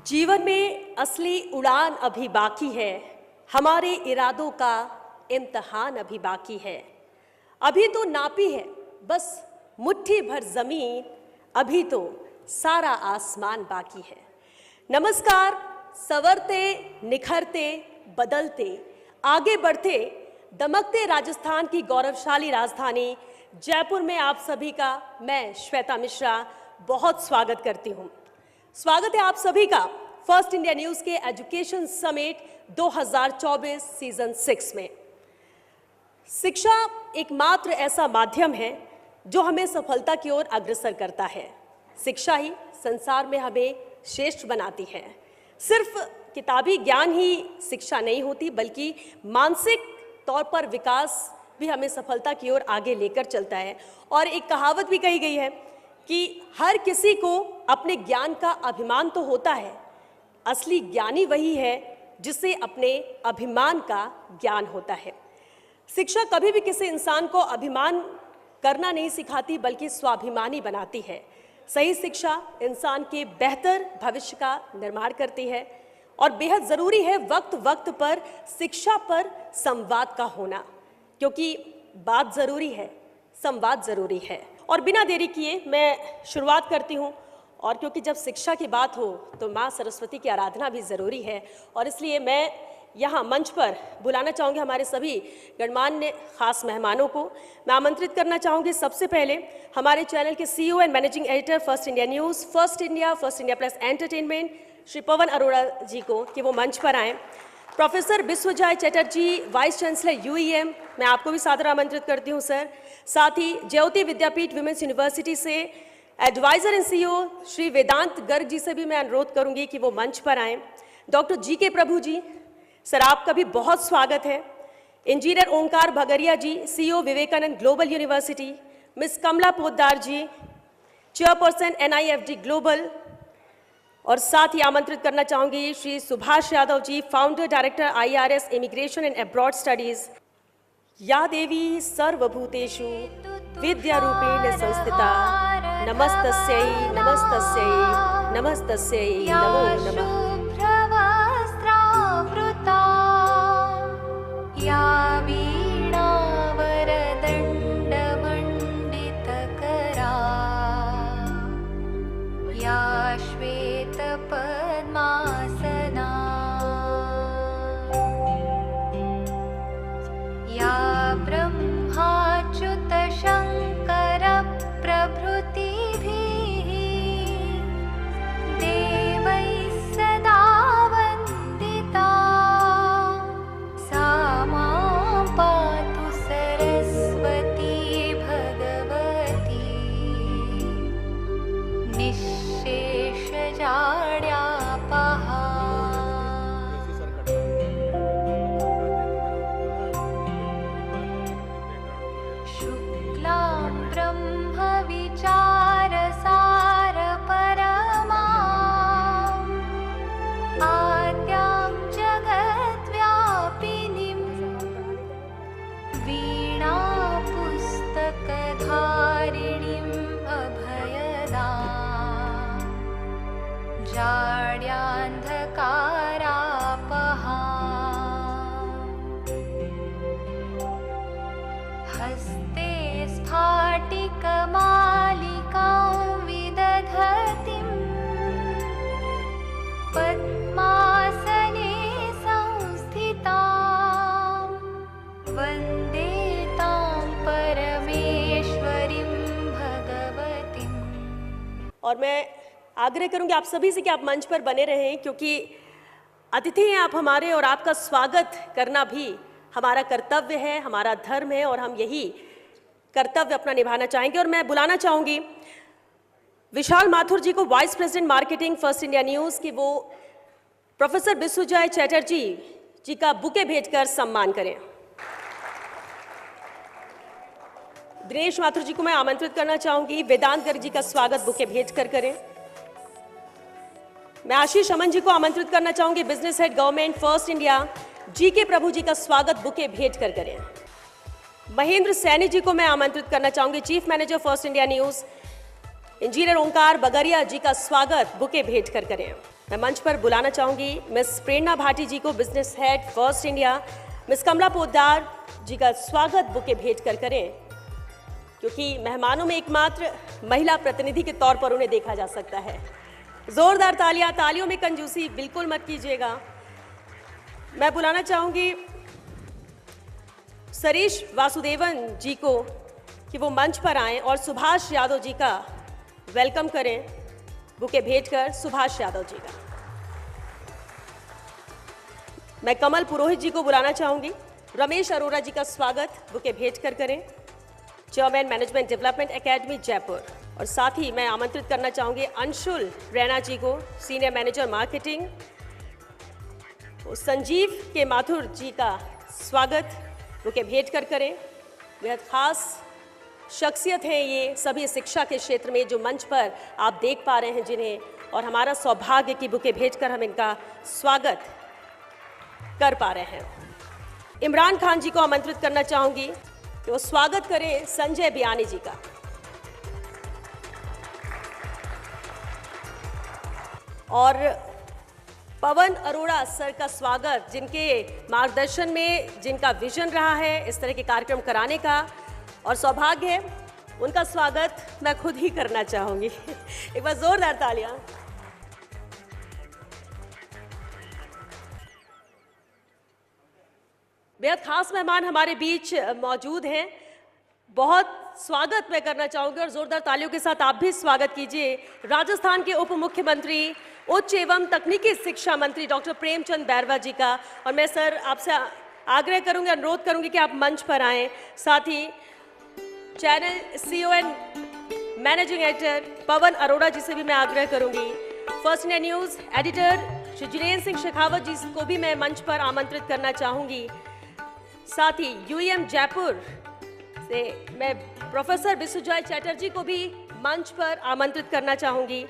जीवन में असली उड़ान अभी बाकी है, हमारे इरादों का इम्तिहान अभी बाकी है। अभी तो नापी है बस मुट्ठी भर जमीन, अभी तो सारा आसमान बाकी है। नमस्कार, संवरते, निखरते, बदलते, आगे बढ़ते, दमकते राजस्थान की गौरवशाली राजधानी जयपुर में आप सभी का मैं श्वेता मिश्रा बहुत स्वागत करती हूँ। स्वागत है आप सभी का फर्स्ट इंडिया न्यूज़ के एजुकेशन समिट 2024 सीजन 6 में। शिक्षा एकमात्र ऐसा माध्यम है जो हमें सफलता की ओर अग्रसर करता है। शिक्षा ही संसार में हमें श्रेष्ठ बनाती है। सिर्फ किताबी ज्ञान ही शिक्षा नहीं होती, बल्कि मानसिक तौर पर विकास भी हमें सफलता की ओर आगे लेकर चलता है। और एक कहावत भी कही गई है कि हर किसी को अपने ज्ञान का अभिमान तो होता है, असली ज्ञानी वही है जिसे अपने अभिमान का ज्ञान होता है। शिक्षा कभी भी किसी इंसान को अभिमान करना नहीं सिखाती, बल्कि स्वाभिमानी बनाती है। सही शिक्षा इंसान के बेहतर भविष्य का निर्माण करती है और बेहद ज़रूरी है वक्त वक्त पर शिक्षा पर संवाद का होना, क्योंकि बात ज़रूरी है, संवाद ज़रूरी है। और बिना देरी किए मैं शुरुआत करती हूँ। और क्योंकि जब शिक्षा की बात हो तो माँ सरस्वती की आराधना भी ज़रूरी है, और इसलिए मैं यहाँ मंच पर बुलाना चाहूँगी हमारे सभी गणमान्य खास मेहमानों को। मैं आमंत्रित करना चाहूँगी सबसे पहले हमारे चैनल के CEO and managing editor first India news, first India plus entertainment, Shri Pawan Arora ji को कि वो मंच पर आएँ। Professor Vishwajay Chatterjee, vice chancellor UEM, मैं आपको भी सादर आमंत्रित करती हूँ सर। साथ ही ज्योति विद्यापीठ विमेंस यूनिवर्सिटी से एडवाइजर एंड CEO श्री वेदांत गर्ग जी से भी मैं अनुरोध करूंगी कि वो मंच पर आएँ। Doctor GK Prabhu ji, sir आपका भी बहुत स्वागत है। Engineer Omkar Bhagaria ji, CEO Vivekananda global university. Miss Kamala Poddar ji, chairperson NIFD global. और साथ ही आमंत्रित करना चाहूंगी Shri Subhash Yadav ji, founder director IRS immigration and abroad studies. या देवी सर्वभूतेषु विद्यारूपेण संस्थिता, नमस्तस्यै नमस्तस्यै नमस्तस्यै नमो नमः। हस्ते स्फाटिकमालिकां विदधतीं पद्मासने संस्थितां वन्दे तां परमेश्वरीं भगवतीम्। और मैं आग्रह करूंगी आप सभी से कि आप मंच पर बने रहें, क्योंकि अतिथि हैं आप हमारे और आपका स्वागत करना भी हमारा कर्तव्य है, हमारा धर्म है, और हम यही कर्तव्य अपना निभाना चाहेंगे। और मैं बुलाना चाहूँगी विशाल माथुर जी को, vice president marketing first India news, कि वो प्रोफेसर विश्वजय चटर्जी जी का बुके भेजकर सम्मान करें। दिनेश माथुर जी को मैं आमंत्रित करना चाहूँगी, वेदांत गर्ग जी का स्वागत बुके भेजकर करें। मैं आशीष अमन जी को आमंत्रित करना चाहूँगी, business head government first India, GK Prabhu जी का स्वागत बुके भेज कर करें। महेंद्र सैनी जी को मैं आमंत्रित करना चाहूंगी, chief manager first India news. Engineer Omkar Bhagaria ji का स्वागत बुके भेज कर करें। मैं मंच पर बुलाना चाहूंगी मिस प्रेरणा भाटी जी को, business head first India. Miss Kamala Poddar ji का स्वागत बुके भेंट कर करें, क्योंकि मेहमानों में एकमात्र महिला प्रतिनिधि के तौर पर उन्हें देखा जा सकता है। जोरदार तालियां, तालियों में कंजूसी बिल्कुल मत कीजिएगा। मैं बुलाना चाहूंगी सरीश वासुदेवन जी को कि वो मंच पर आएं और सुभाष यादव जी का वेलकम करें बुके भेंट कर। सुभाष यादव जी का। मैं कमल पुरोहित जी को बुलाना चाहूंगी, रमेश अरोड़ा जी का स्वागत बुके भेंट कर करें, chairman management development academy Jaipur. और साथ ही मैं आमंत्रित करना चाहूंगी अंशुल रैना जी को, सीनियर मैनेजर मार्केटिंग। संजीव के माथुर जी का स्वागत बुके भेंट कर करें। बेहद खास शख्सियत हैं ये सभी शिक्षा के क्षेत्र में जो मंच पर आप देख पा रहे हैं जिन्हें, और हमारा सौभाग्य की बुके भेंट कर हम इनका स्वागत कर पा रहे हैं। इमरान खान जी को आमंत्रित करना चाहूंगी कि वो स्वागत करें संजय बियानी जी का। और पवन अरोड़ा सर का स्वागत, जिनके मार्गदर्शन में जिनका विजन रहा है इस तरह के कार्यक्रम कराने का और सौभाग्य है, उनका स्वागत मैं खुद ही करना चाहूंगी। एक बार जोरदार तालियां। बेहद खास मेहमान हमारे बीच मौजूद हैं, बहुत स्वागत मैं करना चाहूंगी और जोरदार तालियों के साथ आप भी स्वागत कीजिए राजस्थान के उप मुख्यमंत्री उच्च एवं तकनीकी शिक्षा मंत्री डॉक्टर प्रेमचंद बैरवा जी का। और मैं सर आपसे आग्रह करूंगी, अनुरोध करूंगी कि आप मंच पर आएं। साथ ही channel CEO and managing editor Pawan Arora ji से भी मैं आग्रह करूंगी। First India news editor Shri Jinendra Singh Shekhawat ji को भी मैं मंच पर आमंत्रित करना चाहूंगी। साथ ही यूईएम जयपुर से मैं प्रोफेसर विश्वजॉय चैटर्जी को भी मंच पर आमंत्रित करना चाहूंगी।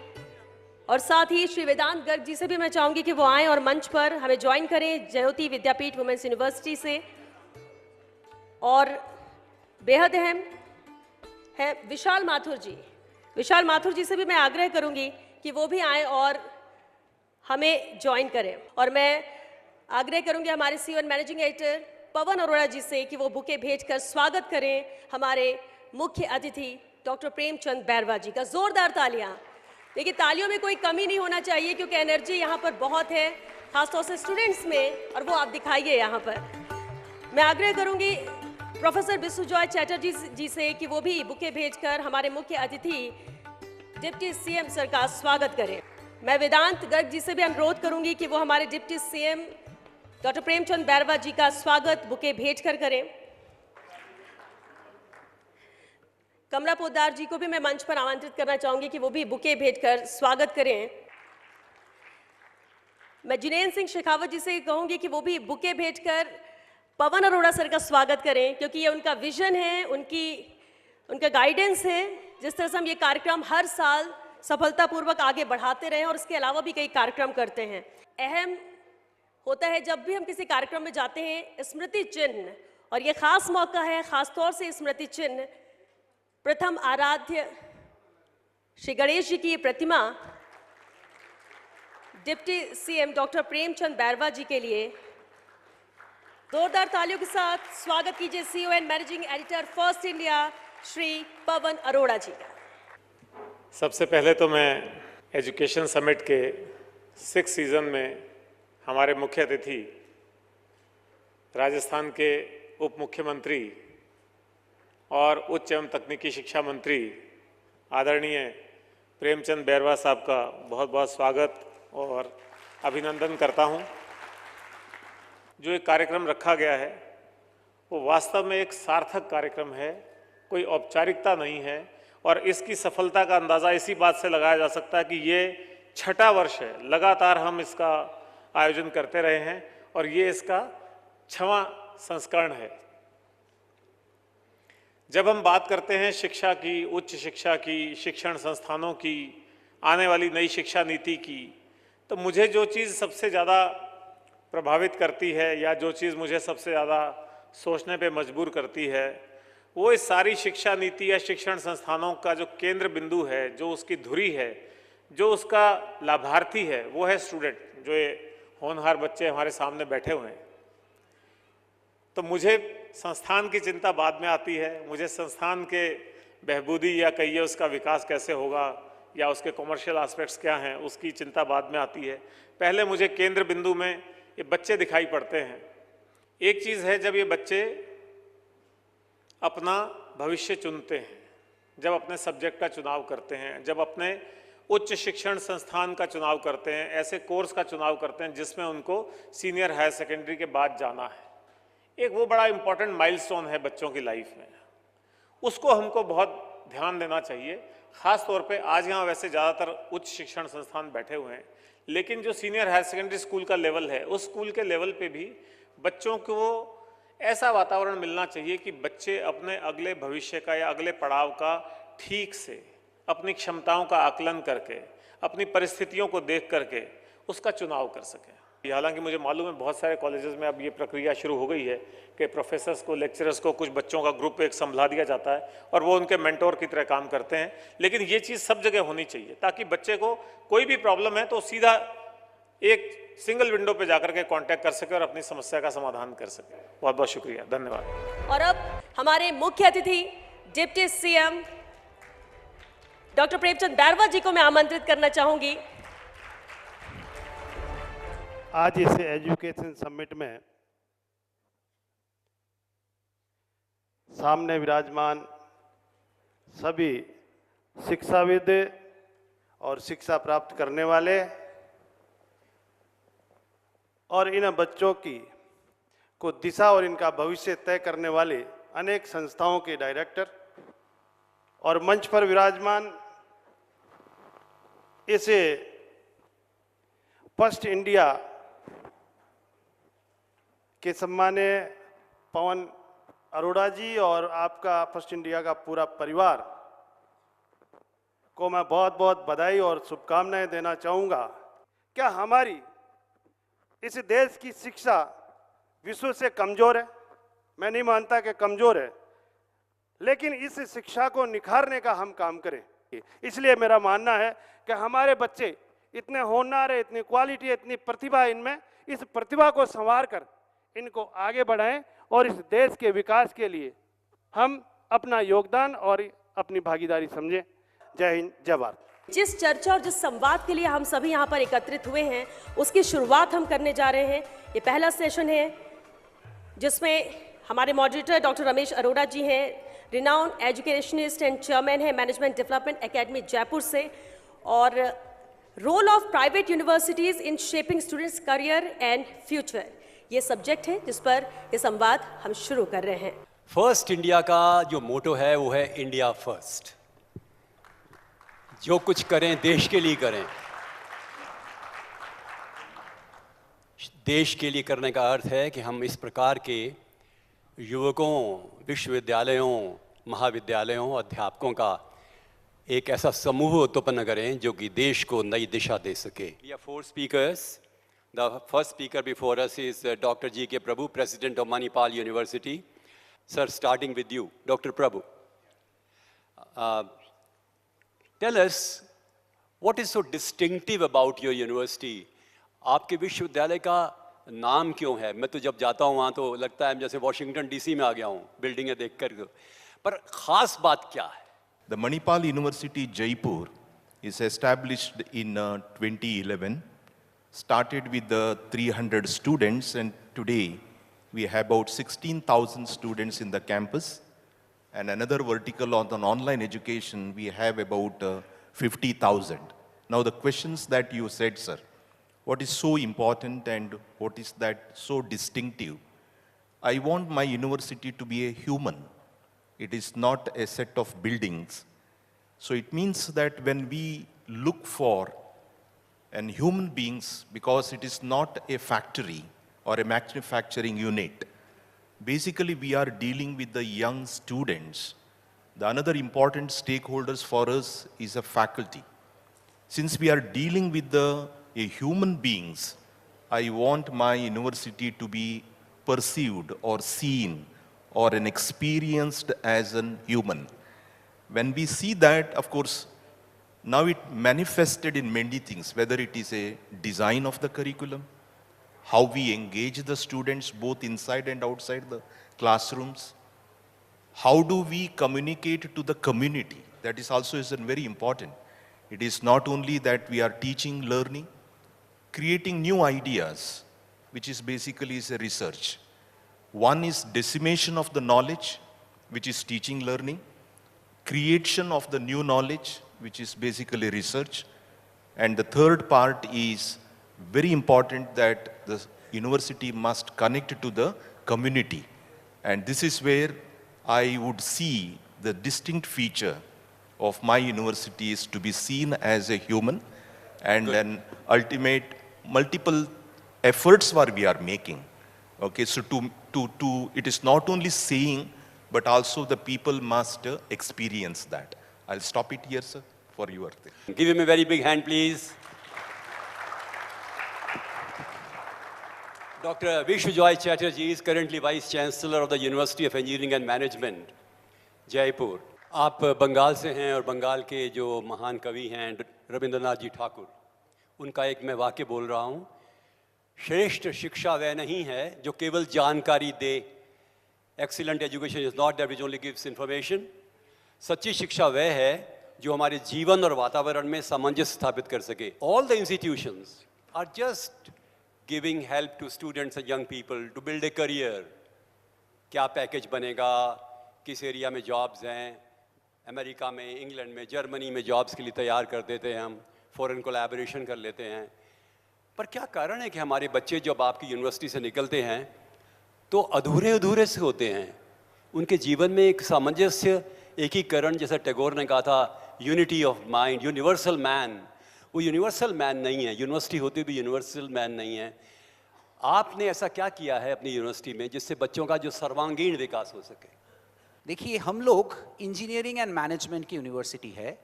और साथ ही श्री वेदांत गर्ग जी से भी मैं चाहूंगी कि वो आएं और मंच पर हमें ज्वाइन करें जयोति विद्यापीठ वुमेन्स यूनिवर्सिटी से। और बेहद अहम है विशाल माथुर जी। विशाल माथुर जी से भी मैं आग्रह करूंगी कि वो भी आएं और हमें ज्वाइन करें। और मैं आग्रह करूंगी हमारे CEO and managing editor Pawan Arora ji से कि वो बुके भेंट कर स्वागत करें हमारे मुख्य अतिथि डॉक्टर प्रेमचंद बैरवा जी का। जोरदार तालियां। देखिए, तालियों में कोई कमी नहीं होना चाहिए क्योंकि एनर्जी यहाँ पर बहुत है, खासतौर से स्टूडेंट्स में, और वो आप दिखाइए यहाँ पर। मैं आग्रह करूंगी प्रोफेसर विश्वजॉय चैटर्जी जी से कि वो भी बुके भेंट कर हमारे मुख्य अतिथि डिप्टी सीएम सर का स्वागत करें। मैं वेदांत गर्ग जी से भी अनुरोध करूंगी कि वो हमारे deputy CM doctor Premchand Bairwa ji का स्वागत बुके भेंट कर करें। कमला पोद्दार जी को भी मैं मंच पर आमंत्रित करना चाहूंगी कि वो भी बुके भेंट कर स्वागत करें। मैं जिनेन्द्र सिंह शेखावत जी से कहूंगी कि वो भी बुके भेंट कर पवन अरोड़ा सर का स्वागत करें, क्योंकि ये उनका विजन है, उनका गाइडेंस है, जिस तरह से हम ये कार्यक्रम हर साल सफलतापूर्वक आगे बढ़ाते रहे और इसके अलावा भी कई कार्यक्रम करते हैं। अहम होता है जब भी हम किसी कार्यक्रम में जाते हैं स्मृति चिन्ह, और ये खास मौका है, खासतौर से स्मृति चिन्ह प्रथम आराध्य श्री गणेश जी की प्रतिमा deputy CM doctor Premchand Bairwa ji के लिए। जोरदार तालियों के साथ स्वागत कीजिए CEO and managing editor first India Shri Pawan Arora ji का। सबसे पहले तो मैं एजुकेशन समिट के 6th सीजन में हमारे मुख्य अतिथि राजस्थान के उप मुख्यमंत्री और उच्च एवं तकनीकी शिक्षा मंत्री आदरणीय प्रेमचंद बैरवा साहब का बहुत बहुत स्वागत और अभिनंदन करता हूं। जो एक कार्यक्रम रखा गया है वो वास्तव में एक सार्थक कार्यक्रम है, कोई औपचारिकता नहीं है, और इसकी सफलता का अंदाज़ा इसी बात से लगाया जा सकता है कि ये 6ठा वर्ष है, लगातार हम इसका आयोजन करते रहे हैं और ये इसका 6वां संस्करण है। जब हम बात करते हैं शिक्षा की, उच्च शिक्षा की, शिक्षण संस्थानों की, आने वाली नई शिक्षा नीति की, तो मुझे जो चीज़ सबसे ज़्यादा प्रभावित करती है या जो चीज़ मुझे सबसे ज़्यादा सोचने पे मजबूर करती है वो इस सारी शिक्षा नीति या शिक्षण संस्थानों का जो केंद्र बिंदु है, जो उसकी धुरी है, जो उसका लाभार्थी है वो है स्टूडेंट, जो ये होनहार बच्चे हमारे सामने बैठे हुए हैं। तो मुझे संस्थान की चिंता बाद में आती है, मुझे संस्थान के बहबूदी या कहिए उसका विकास कैसे होगा या उसके कॉमर्शियल एस्पेक्ट्स क्या हैं उसकी चिंता बाद में आती है। पहले मुझे केंद्र बिंदु में ये बच्चे दिखाई पड़ते हैं। एक चीज़ है, जब ये बच्चे अपना भविष्य चुनते हैं, जब अपने सब्जेक्ट का चुनाव करते हैं, जब अपने उच्च शिक्षण संस्थान का चुनाव करते हैं, ऐसे कोर्स का चुनाव करते हैं जिसमें उनको सीनियर हायर सेकेंडरी के बाद जाना है, एक वो बड़ा इम्पॉर्टेंट माइलस्टोन है बच्चों की लाइफ में, उसको हमको बहुत ध्यान देना चाहिए। ख़ास तौर पे आज यहाँ वैसे ज़्यादातर उच्च शिक्षण संस्थान बैठे हुए हैं, लेकिन जो सीनियर हायर सेकेंडरी स्कूल का लेवल है, उस स्कूल के लेवल पे भी बच्चों को ऐसा वातावरण मिलना चाहिए कि बच्चे अपने अगले भविष्य का या अगले पड़ाव का ठीक से अपनी क्षमताओं का आकलन करके, अपनी परिस्थितियों को देख करके उसका चुनाव कर सकें। हालांकि मुझे मालूम है बहुत सारे कॉलेजेस में अब ये प्रक्रिया शुरू हो गई है कि प्रोफेसर्स को, लेक्चरर्स को कुछ बच्चों का ग्रुप एक संभला दिया जाता है और वो उनके मेंटोर की तरह काम करते हैं, लेकिन ये चीज़ सब जगह होनी चाहिए ताकि बच्चे को कोई भी प्रॉब्लम है तो सीधा एक सिंगल विंडो पे जाकर के कांटेक्ट कर सके और अपनी समस्या का समाधान कर सके। बहुत बहुत शुक्रिया, धन्यवाद। और अब हमारे मुख्य अतिथि deputy CM doctor Premchand Bairwa ji को मैं आमंत्रित करना चाहूंगी। आज इस एजुकेशन समिट में सामने विराजमान सभी शिक्षाविद और शिक्षा प्राप्त करने वाले और इन बच्चों की को दिशा और इनका भविष्य तय करने वाले अनेक संस्थाओं के डायरेक्टर और मंच पर विराजमान इसे फर्स्ट इंडिया के सम्मानीय पवन अरोड़ा जी और आपका फर्स्ट इंडिया का पूरा परिवार को मैं बहुत बहुत बधाई और शुभकामनाएं देना चाहूँगा। क्या हमारी इस देश की शिक्षा विश्व से कमज़ोर है? मैं नहीं मानता कि कमज़ोर है, लेकिन इस शिक्षा को निखारने का हम काम करें। इसलिए मेरा मानना है कि हमारे बच्चे इतने होनहार है, इतनी क्वालिटी है, इतनी प्रतिभा है इनमें, इस प्रतिभा को संवार कर इनको आगे बढ़ाएं और इस देश के विकास के लिए हम अपना योगदान और अपनी भागीदारी समझें। जय हिंद, जय भारत। जिस चर्चा और जिस संवाद के लिए हम सभी यहाँ पर एकत्रित हुए हैं उसकी शुरुआत हम करने जा रहे हैं। ये पहला सेशन है जिसमें हमारे मॉडरेटर डॉक्टर रमेश अरोड़ा जी हैं, रिनाउंड एजुकेशनिस्ट एंड चेयरमैन है मैनेजमेंट डेवलपमेंट एकेडमी जयपुर से, और role of private universities in shaping students career and future, ये सब्जेक्ट है जिस पर ये संवाद हम शुरू कर रहे हैं। फर्स्ट इंडिया का जो मोटो है वो है इंडिया फर्स्ट। जो कुछ करें देश के लिए करें। देश के लिए करने का अर्थ है कि हम इस प्रकार के युवकों, विश्वविद्यालयों, महाविद्यालयों, अध्यापकों का एक ऐसा समूह उत्पन्न करें जो कि देश को नई दिशा दे सके। We are 4 speakers. The first speaker before us is Dr. G.K. Prabhu, President of Manipal University. Sir, starting with you, Dr. Prabhu. Tell us, what is so distinctive about your university? आपके विश्वविद्यालय का नाम क्यों है? मैं तो जब जाता हूँ वहाँ तो लगता है जैसे वॉशिंगटन डीसी में आ गया हूँ बिल्डिंगें देख कर, पर खास बात क्या है? The Manipal University Jaipur is established in 2011, started with 300 students, and today we have about 16,000 students in the campus. And another vertical on the online education, we have about 50,000. Now the questions that you said, sir, what is so important and what is that so distinctive? I want my university to be a human. It is not a set of buildings. So it means that when we look for an human beings, because it is not a factory or a manufacturing unit, basically we are dealing with the young students. The another important stakeholders for us is a faculty. Since we are dealing with a human beings, I want my university to be perceived or seen or an experienced as an human. When we see that, of course, Now it manifested in many things, whether it is a design of the curriculum, how we engage the students both inside and outside the classrooms, how do we communicate to the community? That is also very important. It is not only that we are teaching, learning, creating new ideas, which is basically is a research. One is dissemination of the knowledge, which is teaching, learning, creation of the new knowledge, which is basically research, and the third part is very important, that the university must connect to the community. And this is where I would see the distinct feature of my university is to be seen as a human, and then ultimate multiple efforts what we are making. Okay, so it is not only saying, but also the people must experience that. I'll stop it here, sir, for your thing. Give him a very big hand, please. Dr. Vishwajoy Chatterjee is currently Vice Chancellor of the University of Engineering and Management, Jaipur. आप बंगाल से हैं और बंगाल के जो महान कवि हैं रविंद्रनाथ जी ठाकुर, उनका एक मैं वाक्य बोल रहा हूँ। श्रेष्ठ शिक्षा वह नहीं है जो केवल जानकारी दे। Excellent education is not that which only gives information. सच्ची शिक्षा वह है जो हमारे जीवन और वातावरण में सामंजस्य स्थापित कर सके। All the institutions are just giving help to students and young people to build a career. क्या पैकेज बनेगा, किस एरिया में जॉब्स हैं, अमेरिका में, इंग्लैंड में, जर्मनी में जॉब्स के लिए तैयार कर देते हैं हम, फॉरेन कोलैबोरेशन कर लेते हैं। पर क्या कारण है कि हमारे बच्चे जब आपकी यूनिवर्सिटी से निकलते हैं तो अधूरे अधूरे से होते हैं? उनके जीवन में एक सामंजस्य, एकीकरण, जैसा टैगोर ने कहा था, unity of mind, universal man, वो यूनिवर्सल मैन नहीं है। यूनिवर्सिटी होते भी यूनिवर्सल मैन नहीं है। आपने ऐसा क्या किया है अपनी यूनिवर्सिटी में जिससे बच्चों का जो सर्वांगीण विकास हो सके? देखिए, हम लोग इंजीनियरिंग एंड मैनेजमेंट की यूनिवर्सिटी है,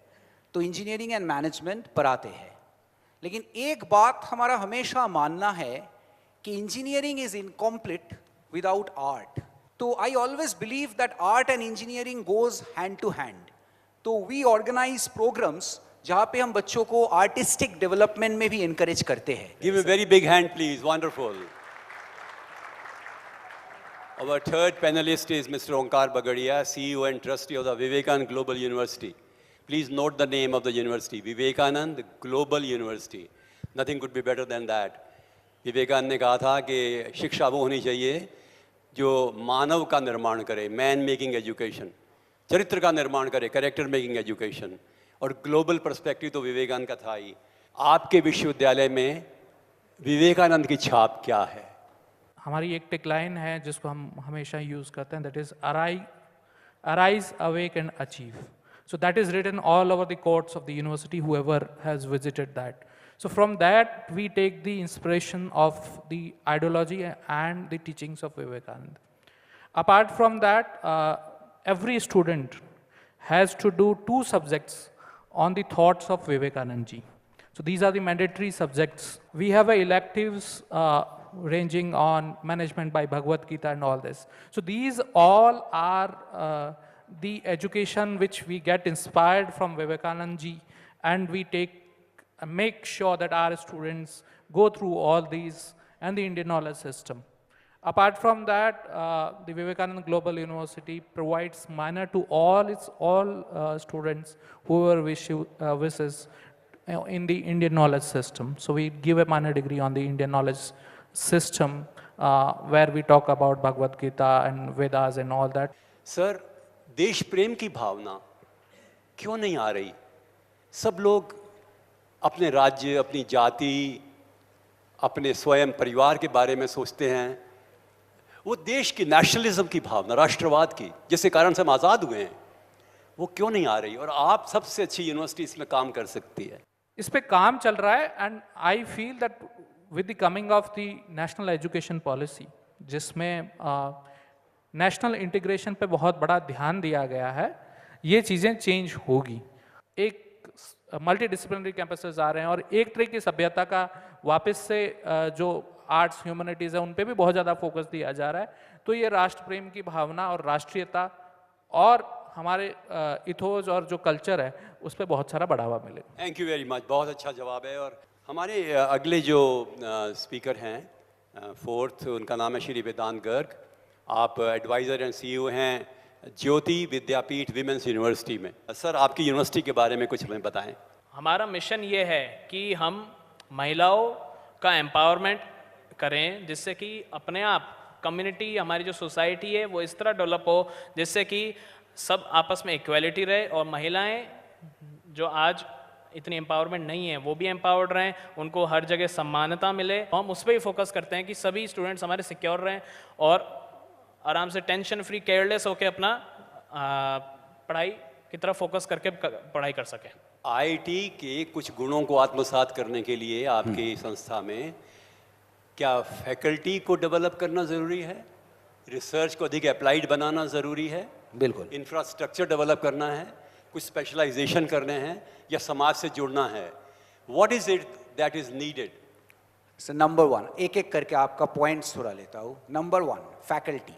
तो इंजीनियरिंग एंड मैनेजमेंट पढ़ाते हैं। लेकिन एक बात हमारा हमेशा मानना है कि engineering is incomplete without art. तो I always believe that art and engineering goes hand to hand. तो वी ऑर्गेनाइज प्रोग्राम्स जहाँ पे हम बच्चों को आर्टिस्टिक डेवलपमेंट में भी इनकरेज करते हैं। Give a very big hand please, wonderful. Our third panelist is Mr. Onkar Bagadia, CEO and Trustee of the Vivekanand Global University. Please note the name of the university, Vivekanand Global University. Nothing could be better than that. Vivekananda ने कहा था कि शिक्षा वो होनी चाहिए जो मानव का निर्माण करे, मैन मेकिंग एजुकेशन, चरित्र का निर्माण करे, कैरेक्टर मेकिंग एजुकेशन, और ग्लोबल पर्सपेक्टिव तो विवेकानंद का था ही। आपके विश्वविद्यालय में विवेकानंद की छाप क्या है? हमारी एक टेक लाइन है जिसको हम हमेशा यूज़ करते हैं, that is arise, awake and achieve. So that is written all over the courts of the university, whoever has visited that. So from that we take the inspiration of the ideology and the teachings of Vivekananda. Apart from that, every student has to do 2 subjects on the thoughts of Vivekananda ji. So these are the mandatory subjects. We have electives ranging on management by Bhagavad Gita and all this. So these all are the education which we get inspired from Vivekananda ji, and we make sure that our students go through all these and the Indian knowledge system. Apart from that, the Vivekananda Global University provides minor to all students whoever wishes in the Indian knowledge system. So we give a minor degree on the Indian knowledge system where we talk about Bhagavad Gita and Vedas and all that. Sir, देश प्रेम की भावना क्यों नहीं आ रही? सब लोग अपने राज्य, अपनी जाति, अपने स्वयं परिवार के बारे में सोचते हैं। वो देश की नेशनलिज्म की भावना, राष्ट्रवाद की, जिसके कारण से हम आज़ाद हुए हैं, वो क्यों नहीं आ रही? और आप सबसे अच्छी यूनिवर्सिटी इसमें काम कर सकती है। इस पे काम चल रहा है, and I feel that with the coming of the national education policy, जिसमें नेशनल इंटीग्रेशन पे बहुत बड़ा ध्यान दिया गया है, ये चीज़ें चेंज होगी। एक मल्टी डिसिप्लिनरी कैंपसेस आ रहे हैं और एक तरह की सभ्यता का वापस से जो आर्ट्स ह्यूमैनिटीज़ है उन पे भी बहुत ज़्यादा फोकस दिया जा रहा है। तो ये राष्ट्र प्रेम की भावना और राष्ट्रीयता और हमारे इथोज और जो कल्चर है उस पर बहुत सारा बढ़ावा मिले। थैंक यू वेरी मच, बहुत अच्छा जवाब है। और हमारे अगले जो स्पीकर हैं फोर्थ, उनका नाम है श्री वेदांत गर्ग। आप एडवाइज़र एंड सीईओ हैं ज्योति विद्यापीठ विमेंस यूनिवर्सिटी में। सर, आपकी यूनिवर्सिटी के बारे में कुछ हमें बताएं। हमारा मिशन ये है कि हम महिलाओं का एम्पावरमेंट करें, जिससे कि अपने आप कम्युनिटी, हमारी जो सोसाइटी है वो इस तरह डेवलप हो जिससे कि सब आपस में इक्वालिटी रहे और महिलाएं जो आज इतनी एम्पावरमेंट नहीं है वो भी एम्पावर्ड रहें, उनको हर जगह सम्मानता मिले। हम उस पर ही फोकस करते हैं कि सभी स्टूडेंट्स हमारे सिक्योर रहें और आराम से टेंशन फ्री, केयरलेस होकर अपना पढ़ाई की तरफ फोकस करके पढ़ाई कर सकें। आईआईटी के कुछ गुणों को आत्मसात करने के लिए आपकी संस्था में क्या फैकल्टी को डेवलप करना ज़रूरी है, रिसर्च को अधिक अप्लाइड बनाना ज़रूरी है, बिल्कुल, इंफ्रास्ट्रक्चर डेवलप करना है, कुछ स्पेशलाइजेशन करने हैं, या समाज से जुड़ना है? What is it that is needed? Number one, एक एक करके आपका पॉइंट्स थोड़ा लेता हूँ। Number one, faculty.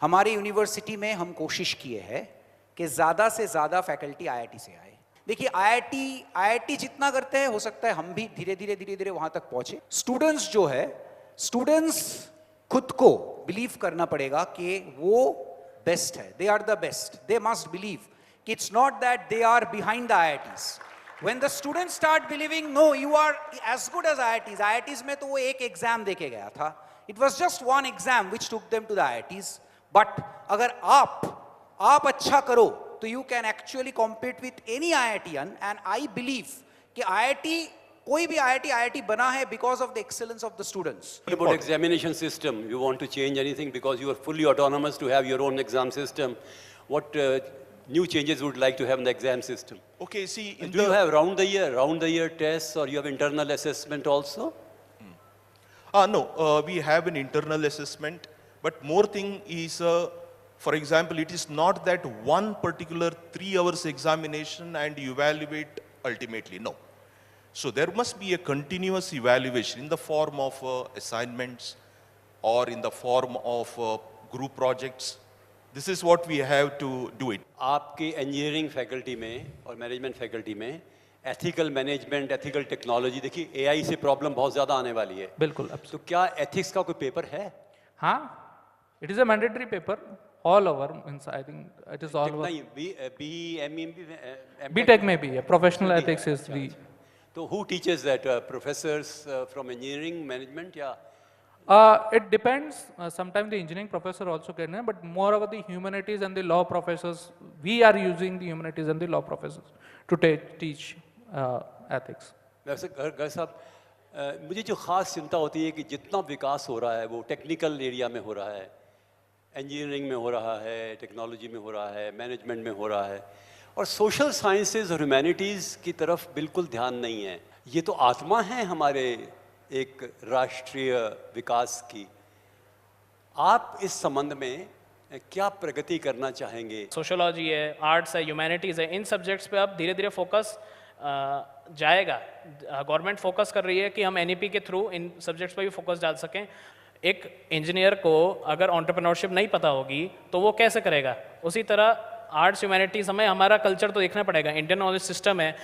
हमारी यूनिवर्सिटी में हम कोशिश किए हैं कि ज़्यादा से ज़्यादा फैकल्टी आईआईटी से आए। देखिए, आईआईटी जितना करते हैं हो सकता है हम भी धीरे धीरे वहां तक पहुंचे। स्टूडेंट्स खुद को बिलीव करना पड़ेगा कि वो बेस्ट है, they are the best, they must believe कि it's not that they are behind the IITs. When the students start believing, no, you are as good as IITs. IITs में तो वो एक एग्जाम देके गया था. It was just one exam which took them to the IITs. But अगर आप अच्छा करो तो you can actually compete with any IITian, and I believe कि IIT, कोई भी IIT बना है because of the excellence of the students. What about examination system? You want to change anything because you are fully autonomous to have your own exam system? What new changes would like to have in the exam system? Okay, see, do you have round the year tests, or you have internal assessment also? No, we have an internal assessment, but more thing is, for example, it is not that one particular 3 hours examination and you evaluate ultimately, no. So there must be a continuous evaluation in the form of assignments or in the form of group projects. This is what we have to do it. आपके engineering faculty में और management faculty में ethical management, ethical technology, देखिए AI से problem बहुत ज़्यादा आने वाली है। बिल्कुल। तो क्या एथिक्स का कोई पेपर है? हाँ, it is a mandatory paper all over, I think it is all over. BTech में भी है, प्रोफेशनल एथिक्स इज दी। तो who teaches that? Professors from engineering management या? It depends. Sometimes the engineering professor also can, but more over the humanities and the law professors. We are using the humanities and the law professors to teach ethics. वैसे गर्ग साहब, मुझे जो ख़ास चिंता होती है कि जितना विकास हो रहा है वो टेक्निकल एरिया में हो रहा है, इंजीनियरिंग में हो रहा है, टेक्नोलॉजी में हो रहा है, मैनेजमेंट में हो रहा है, और सोशल साइंसेज और ह्यूमैनिटीज़ की तरफ बिल्कुल ध्यान नहीं है। ये तो आत्मा है हमारे एक राष्ट्रीय विकास की। आप इस संबंध में क्या प्रगति करना चाहेंगे? सोशोलॉजी है, आर्ट्स है, ह्यूमैनिटीज़ है, इन सब्जेक्ट्स पे अब धीरे धीरे फोकस जाएगा। गवर्नमेंट फोकस कर रही है कि हम एनईपी के थ्रू इन सब्जेक्ट्स पे भी फोकस डाल सकें। एक इंजीनियर को अगर एंटरप्रेन्योरशिप नहीं पता होगी तो वो कैसे करेगा? उसी तरह आर्ट्स ह्यूमैनिटीज़, हमें हमारा कल्चर तो देखना पड़ेगा। इंडियन नॉलेज सिस्टम है,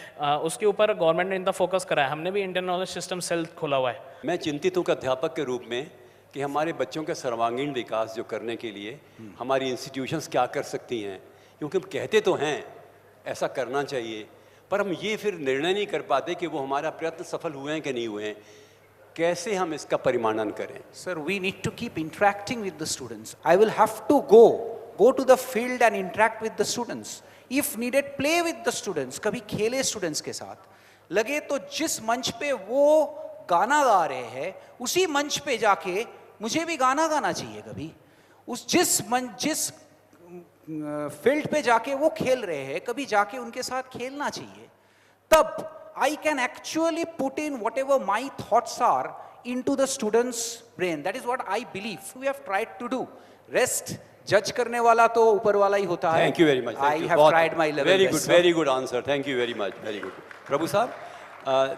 उसके ऊपर गवर्नमेंट ने इतना फोकस करा है। हमने भी इंडियन नॉलेज सिस्टम सेल खोला हुआ है। मैं चिंतित हूँ अध्यापक के रूप में कि हमारे बच्चों के सर्वांगीण विकास जो करने के लिए हमारी इंस्टीट्यूशंस क्या कर सकती हैं, क्योंकि हम कहते तो हैं ऐसा करना चाहिए, पर हम ये फिर निर्णय नहीं कर पाते कि वो हमारा प्रयत्न सफल हुए हैं कि नहीं हुए हैं। कैसे हम इसका परिमाणन करें? Sir, we need to keep interacting with the students. I will have to go to the field and interact with the students. If needed, play with the students. कभी खेले स्टूडेंट्स के साथ। लगे तो जिस मंच पे वो गाना गा रहे हैं उसी मंच पे जाके मुझे भी गाना गाना चाहिए। कभी जिस फील्ड पे जाके वो खेल रहे हैं कभी जाके उनके साथ खेलना चाहिए। तब I can actually put in whatever my thoughts are into the students' brain. That is what I believe we have tried to do. Rest जज करने वाला तो ऊपर वाला ही होता है। Thank you very much. I have tried my level best. Very good answer. Thank you very much. Very good. Prabhu Saab,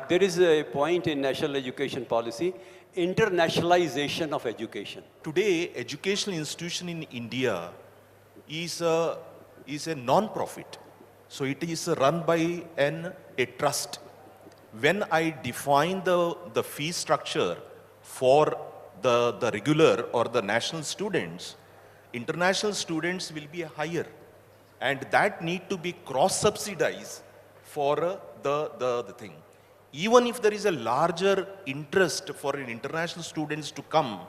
there is a point in national education policy, internationalization of education. Today, educational institution in India is is a non-profit. So it is run by a trust. When I define the fee structure for the regular or the national students, international students will be higher, and that need to be cross-subsidized for the thing. Even if there is a larger interest for an international students to come,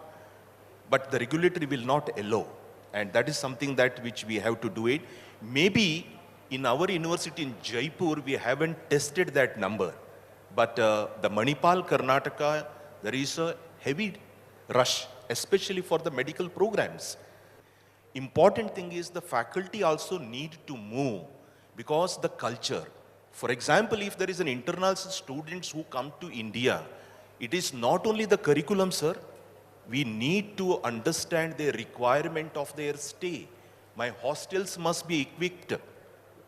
but the regulatory will not allow, and that is something that which we have to do it. Maybe in our university in Jaipur, we haven't tested that number, but the Manipal, Karnataka, there is a heavy rush, especially for the medical programs. Important thing is the faculty also need to move because the culture. For example, if there is an international students who come to India, it is not only the curriculum, sir. We need to understand the requirement of their stay. My hostels must be equipped.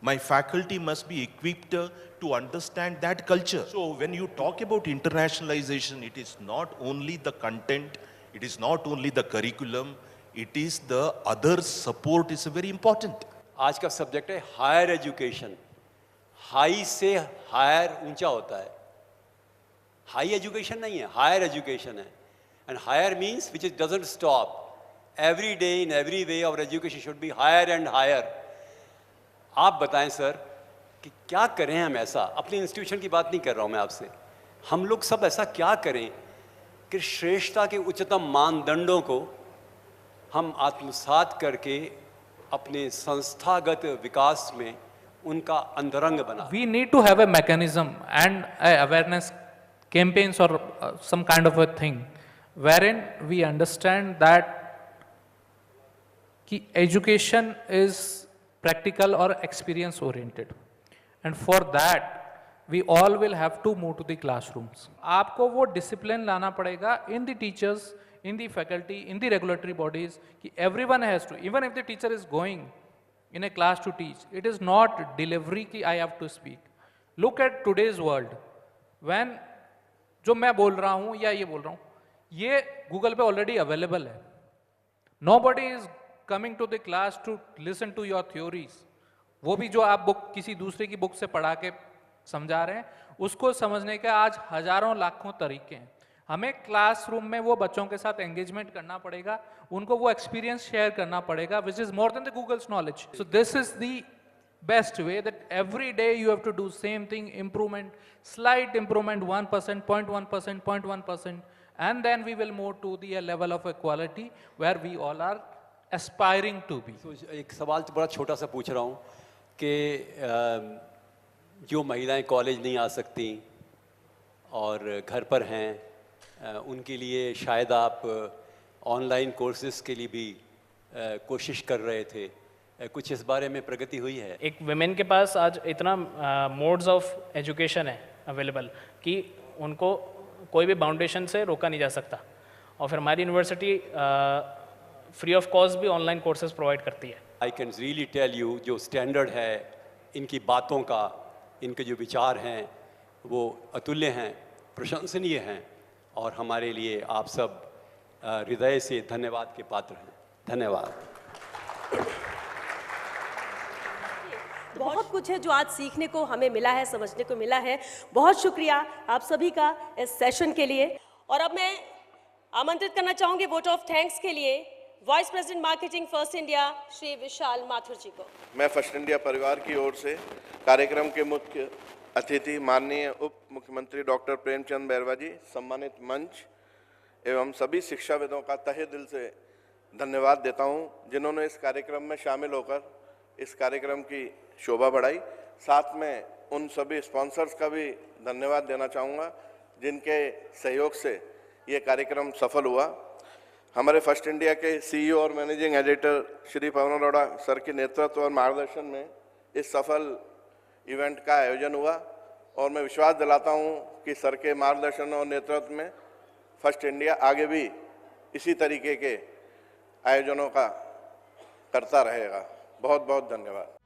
My faculty must be equipped to understand that culture. So when you talk about internationalization, it is not only the content, it is not only the curriculum, it is the other support is very important. आज का subject है higher education. High से higher ऊंचा होता है। High education नहीं है, higher education है। And higher means which is doesn't stop. Every day in every way our education should be higher and higher. आप बताएं सर कि क्या करें हम ऐसा? अपनी इंस्टीट्यूशन की बात नहीं कर रहा हूं मैं आपसे। हम लोग सब ऐसा क्या करें कि श्रेष्ठता के उच्चतम मानदंडों को हम आत्मसात करके अपने संस्थागत विकास में उनका अंतरंग बना। We need to have a mechanism and a awareness campaigns or some kind of a thing wherein we understand that कि education is practical or experience oriented, and for that we all will have to move to the classrooms. आपको वो discipline लाना पड़ेगा in the teachers, in the faculty, in the regulatory bodies कि everyone has to, even if the teacher is going in a class to teach, it is not delivery कि I have to speak. Look at today's world, when जो मैं बोल रहा हूँ या ये बोल रहा हूँ ये गूगल पे ऑलरेडी अवेलेबल है। Nobody is coming to the class to listen to your theories. वो भी जो आप बुक किसी दूसरे की बुक से पढ़ा के समझा रहे हैं उसको समझने के आज हजारों लाखों तरीके हैं। हमें क्लासरूम में वो बच्चों के साथ एंगेजमेंट करना पड़ेगा, उनको वो एक्सपीरियंस शेयर करना पड़ेगा, which is more than the Google's knowledge. So this is the best way that every day you have to do same thing, improvement, slight improvement 1%, 0.1%, 0.1%, and then we will move to the level of equality where we all are aspiring to be. तो एक सवाल तो बड़ा छोटा सा पूछ रहा हूँ कि जो महिलाएं कॉलेज नहीं आ सकती और घर पर हैं उनके लिए शायद आप ऑनलाइन कोर्सेज के लिए भी कोशिश कर रहे थे, कुछ इस बारे में प्रगति हुई है? एक विमेन के पास आज इतना मोड्स ऑफ एजुकेशन है अवेलेबल कि उनको कोई भी बाउंडेशन से रोका नहीं जा सकता। और फिर हमारी यूनिवर्सिटी फ्री ऑफ कॉस्ट भी ऑनलाइन कोर्सेज प्रोवाइड करती है। I can really tell you जो स्टैंडर्ड है इनकी बातों का, इनके जो विचार हैं वो अतुल्य हैं, प्रशंसनीय हैं और हमारे लिए आप सब हृदय से धन्यवाद के पात्र हैं। धन्यवाद। बहुत कुछ है जो आज सीखने को हमें मिला है, समझने को मिला है। बहुत शुक्रिया आप सभी का इस सेशन के लिए। और अब मैं आमंत्रित करना चाहूंगी वोट ऑफ थैंक्स के लिए vice president marketing first India Shri Vishal Mathur ji को। मैं फर्स्ट इंडिया परिवार की ओर से कार्यक्रम के मुख्य अतिथि माननीय उप मुख्यमंत्री डॉक्टर प्रेमचंद बैरवा जी, सम्मानित मंच एवं सभी शिक्षाविदों का तहे दिल से धन्यवाद देता हूं जिन्होंने इस कार्यक्रम में शामिल होकर इस कार्यक्रम की शोभा बढ़ाई। साथ में उन सभी स्पॉन्सर्स का भी धन्यवाद देना चाहूँगा जिनके सहयोग से ये कार्यक्रम सफल हुआ। हमारे फर्स्ट इंडिया के सीईओ और managing editor Shri Pawan Arora sir के नेतृत्व और मार्गदर्शन में इस सफल इवेंट का आयोजन हुआ और मैं विश्वास दिलाता हूँ कि सर के मार्गदर्शन और नेतृत्व में फर्स्ट इंडिया आगे भी इसी तरीके के आयोजनों का करता रहेगा। बहुत बहुत धन्यवाद।